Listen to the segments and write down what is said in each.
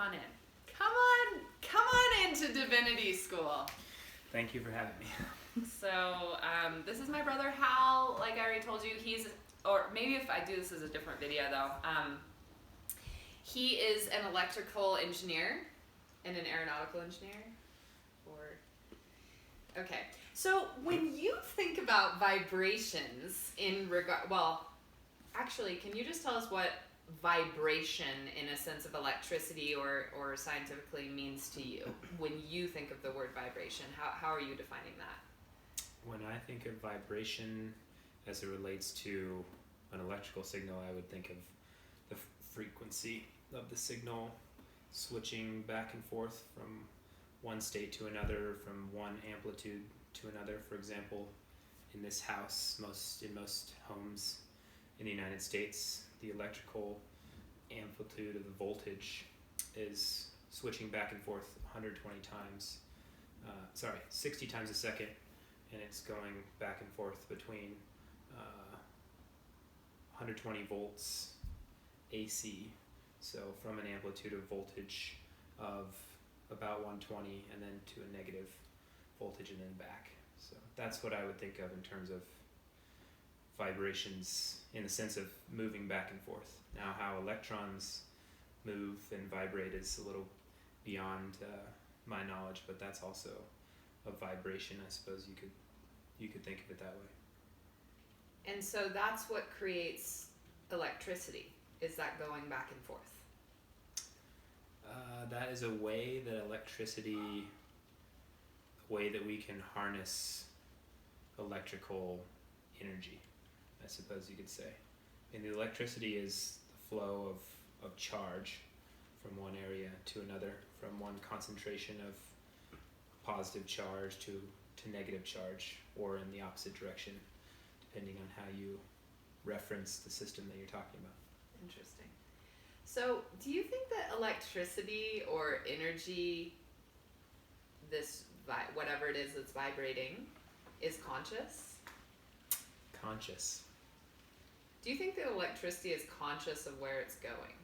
on in. Come on into divinity school. Thank you for having me. So, this is my brother Hal. Like I already told you, or maybe if I do this as a different video though, he is an electrical engineer and an aeronautical engineer. Okay. So when you think about vibrations actually, can you just tell us what vibration in a sense of electricity or scientifically means to you when you think of the word vibration? How are you defining that? When I think of vibration as it relates to an electrical signal, I would think of the frequency of the signal switching back and forth from one state to another, from one amplitude to another. For example, in this house, in most homes in the United States, the electrical amplitude of the voltage is switching back and forth 60 times a second, and it's going back and forth between 120 volts AC, so from an amplitude of voltage of about 120 and then to a negative voltage and then back. So that's what I would think of in terms of vibrations in the sense of moving back and forth. Now how electrons move and vibrate is a little beyond my knowledge, but that's also a vibration. I suppose you could think of it that way. And so that's what creates electricity, is that going back and forth. That is a way that we can harness electrical energy, I suppose you could say. And the electricity is the flow of charge from one area to another, from one concentration of positive charge to negative charge, or in the opposite direction, depending on how you reference the system that you're talking about. Interesting. So, do you think that electricity or energy, whatever it is that's vibrating, is conscious? Conscious. Do you think that electricity is conscious of where it's going?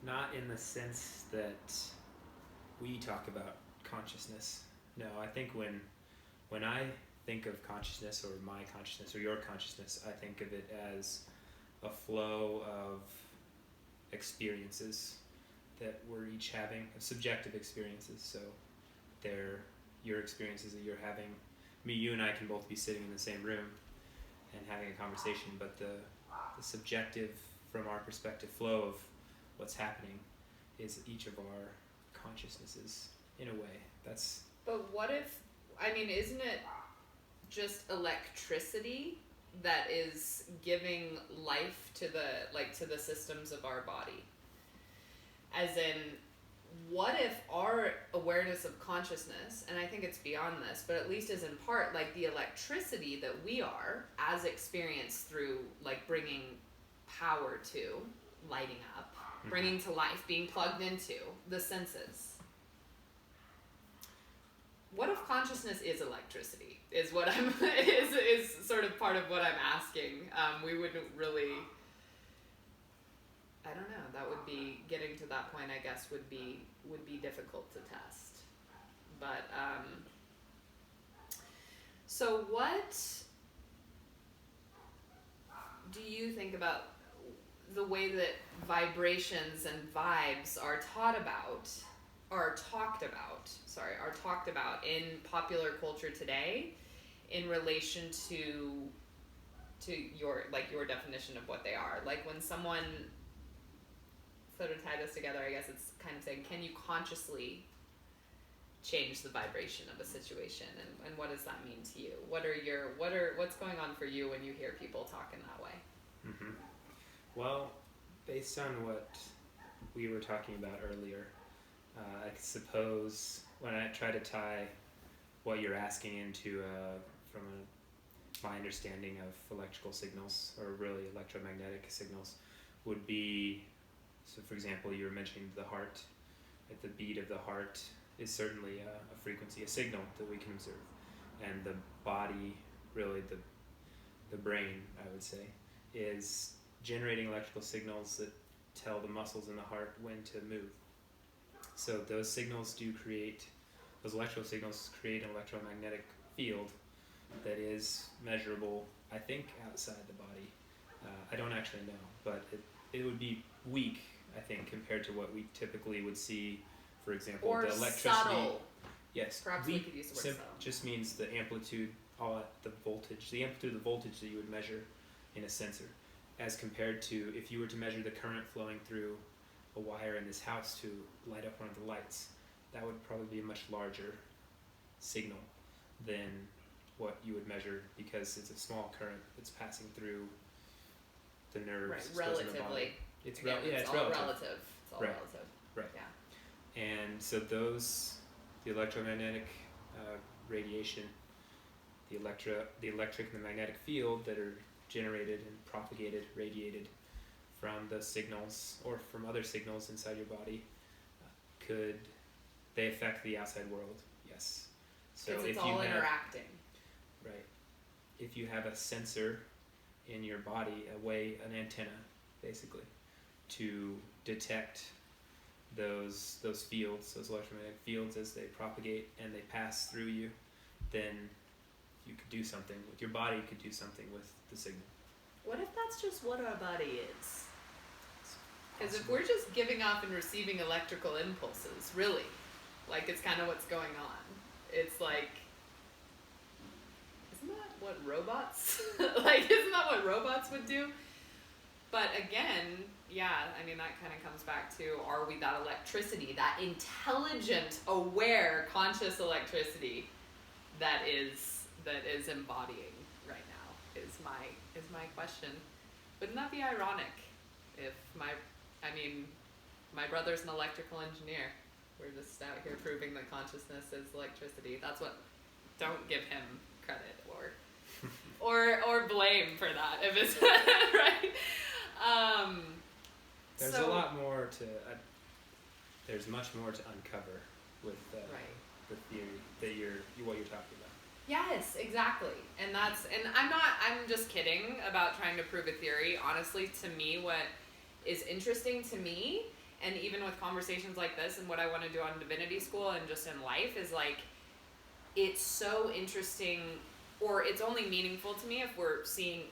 Not in the sense that we talk about consciousness. No, I think when I think of consciousness, or my consciousness, or your consciousness, I think of it as a flow of experiences that we're each having, subjective experiences. So they're your experiences that you're having. You and I can both be sitting in the same room and having a conversation, but the subjective, from our perspective, flow of what's happening is each of our consciousnesses in a way. But what if, isn't it just electricity that is giving life to the systems of our body? As in, what if our awareness of consciousness, and I think it's beyond this, but at least is in part like the electricity that we are, as experienced through bringing power to, lighting up, bringing to life, being plugged into the senses. What if consciousness is electricity? Is what I'm is sort of part of what I'm asking. We wouldn't really. I don't know. That would be getting to that point. I guess would be difficult to test. But so what do you think about the way that vibrations and vibes are talked about in popular culture today in relation to your definition of what they are? Like when someone sort of tie this together, I guess it's kind of saying, can you consciously change the vibration of a situation, and what does that mean to you? What's going on for you when you hear people talking that way? Mm-hmm. Well, based on what we were talking about earlier, I suppose when I try to tie what you're asking into my understanding of electrical signals, or really electromagnetic signals, would be, so for example, you were mentioning the heart. At the beat of the heart is certainly a frequency, a signal that we can observe. And the body, really the brain, I would say, is generating electrical signals that tell the muscles in the heart when to move. So those electrical signals create an electromagnetic field that is measurable, I think, outside the body. I don't actually know, but it would be weak, I think, compared to what we typically would see. For example, Or the electricity. subtle. Yes, Perhaps we could use the word subtle. just means the amplitude, the voltage, the voltage that you would measure in a sensor, as compared to if you were to measure the current flowing through a wire in this house to light up one of the lights. That would probably be a much larger signal than what you would measure, because it's a small current that's passing through the nerves. Right, that goes in the body. relatively. It's Again, it's all relative. relative. It's all Right. relative. Right. Yeah. And so the electromagnetic radiation, the electric and the magnetic field that are generated and propagated, radiated from the signals or from other signals inside your body, they affect the outside world? Yes. So Because if it's you all have, interacting. right, if you have a sensor in your body, an antenna, basically, to detect those fields, those electromagnetic fields as they propagate and they pass through you, then you could do something with your body. Could do something with the signal. What if that's just what our body is? Because if Possible. we're just giving off and receiving electrical impulses, really, like it's kind of what's going on. It's like, isn't that what robots, isn't that what robots would do? But again, yeah, I mean, that kind of comes back to, are we that electricity, that intelligent, aware, conscious electricity that is embodying right now, is my question. Wouldn't that be ironic if my brother's an electrical engineer. We're just out here proving that consciousness is electricity. Don't give him credit or blame for that if it's right. There's a lot more to. There's much more to uncover with right. the theory that what you're talking about. Yes, exactly. And I'm just kidding about trying to prove a theory. Honestly, to me, what is interesting to me, and even with conversations like this and what I want to do on divinity school and just in life, is like, it's so interesting, or it's only meaningful to me if we're seeing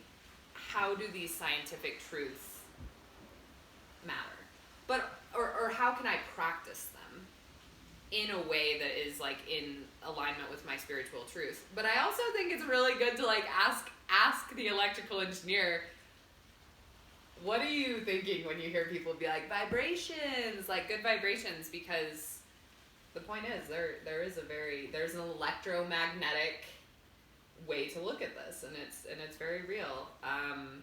how do these scientific truths matter, or how can I practice them in a way that is like in alignment with my spiritual truth. But I also think it's really good to like ask the electrical engineer, what are you thinking when you hear people be like vibrations, like good vibrations? Because the point is there's an electromagnetic way to look at this, and it's very real, and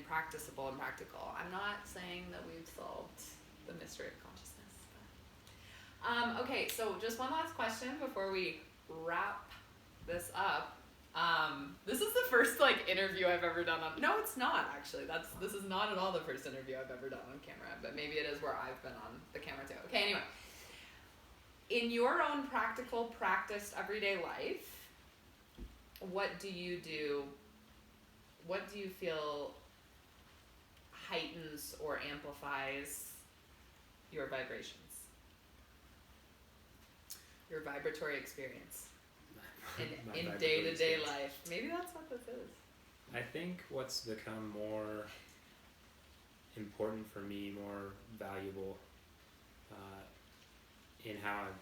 practicable and practical. I'm not saying that we've solved the mystery of consciousness. But, okay, so just one last question before we wrap this up. This is the first interview I've ever done on. No, it's not actually. This is not at all the first interview I've ever done on camera, but maybe it is where I've been on the camera too. Okay, anyway. In your own practical, practiced everyday life, what do you do? What do you feel heightens or amplifies your vibrations? Your vibratory experience in day-to-day life. Maybe that's what this is. I think what's become more important for me, more valuable in how I'm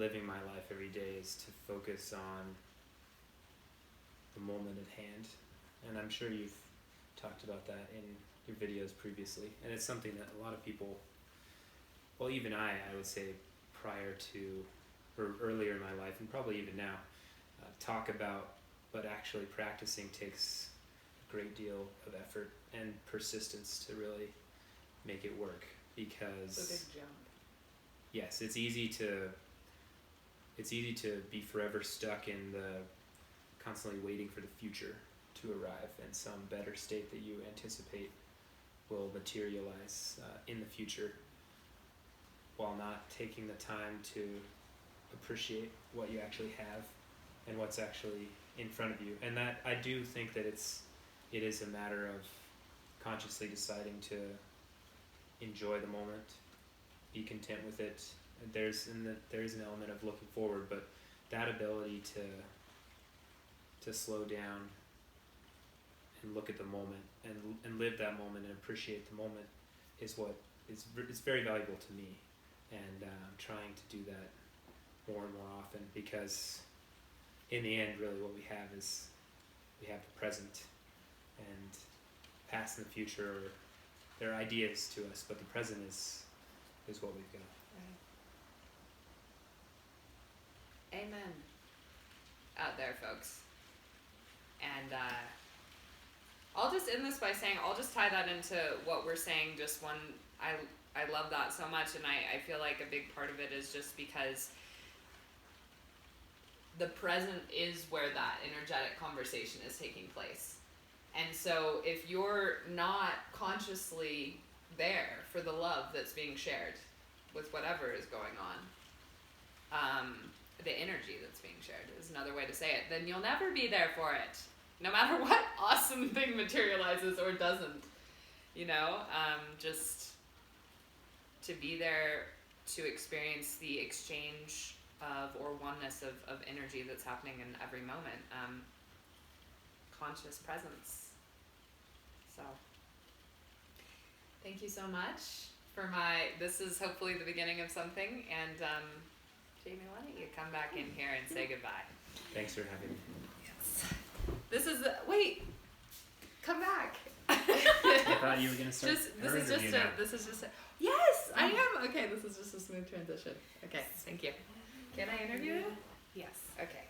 living my life every day, is to focus on the moment at hand. And I'm sure you've talked about that in your videos previously. And it's something that a lot of people, well, even I would say prior to, or earlier in my life, and probably even now, talk about, but actually practicing takes a great deal of effort and persistence to really make it work. Because It's a big jump. yes, it's easy to be forever stuck in the constantly waiting for the future to arrive, and some better state that you anticipate will materialize in the future, while not taking the time to appreciate what you actually have and what's actually in front of you. And that, I do think that it is a matter of consciously deciding to enjoy the moment, be content with it. There's an element of looking forward, but that ability to slow down and look at the moment and live that moment and appreciate the moment is what is it's very valuable to me, and I'm trying to do that more and more often, because in the end, really what we have is we have the present, and past and the future they're ideas to us, but the present is what we've got. Right. Amen. Out there, folks. And I'll just end this by saying, I'll just tie that into what we're saying. Just one, I love that so much, and I feel like a big part of it is just because the present is where that energetic conversation is taking place. And so if you're not consciously there for the love that's being shared with whatever is going on, the energy that's being shared is another way to say it, then you'll never be there for it. No matter what awesome thing materializes or doesn't, just to be there to experience the exchange of, or oneness of energy that's happening in every moment. Conscious presence. So, thank you so much for this is hopefully the beginning of something, and Jamie, why don't you come back in here and say goodbye? Thanks for having me. Yes. This is, wait, come back. I thought you were going to start this is just a, yes, I am. Okay, this is just a smooth transition. Okay, thank you. Can I interview you? Yes. Okay.